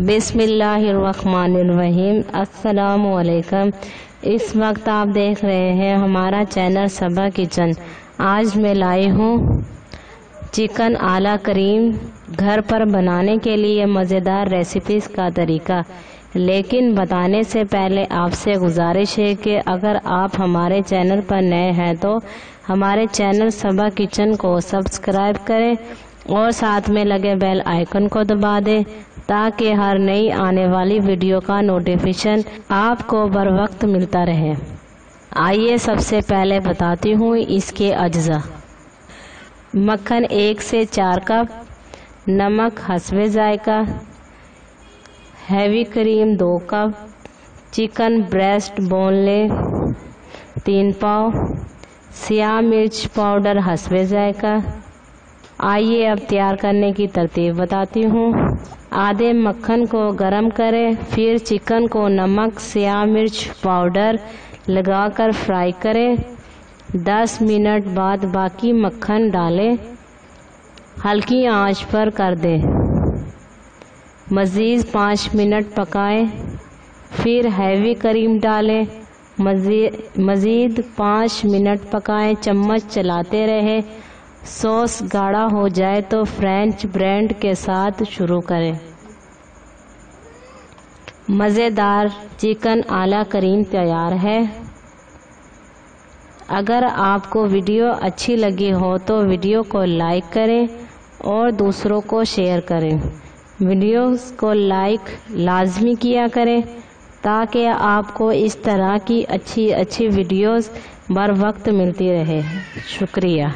बिस्मिल्लाहिर्रहमानिर्रहीम। अस्सलाम वालेकुम। इस वक्त आप देख रहे हैं हमारा चैनल सबा किचन। आज मैं लाई हूँ चिकन आला करीम घर पर बनाने के लिए मज़ेदार रेसिपीज़ का तरीका। लेकिन बताने से पहले आपसे गुजारिश है कि अगर आप हमारे चैनल पर नए हैं तो हमारे चैनल सबा किचन को सब्सक्राइब करें और साथ में लगे बेल आइकन को दबा दें ताकि हर नई आने वाली वीडियो का नोटिफिकेशन आपको बर वक्त मिलता रहे। आइए सबसे पहले बताती हूँ इसके अज्जा। मक्खन 1 से 4 कप, नमक हस्बे जायका, heavy cream 2 cup, chicken breast boneless 3 पाव, सियाह मिर्च पाउडर हस्बे जायका। आइए अब तैयार करने की तरतीब बताती हूँ। आधे मक्खन को गरम करें, फिर चिकन को नमक सियाह मिर्च पाउडर लगाकर फ्राई करें। 10 मिनट बाद बाकी मक्खन डालें, हल्की आंच पर कर दें। मज़ीद 5 मिनट पकाएं, फिर हैवी क्रीम डालें। मज़ीद 5 मिनट पकाएं, चम्मच चलाते रहें। सॉस गाढ़ा हो जाए तो फ्रेंच ब्रेड के साथ शुरू करें। मज़ेदार चिकन आला करीम तैयार है। अगर आपको वीडियो अच्छी लगी हो तो वीडियो को लाइक करें और दूसरों को शेयर करें। वीडियोस को लाइक लाजमी किया करें ताकि आपको इस तरह की अच्छी वीडियोस बर वक्त मिलती रहे। शुक्रिया।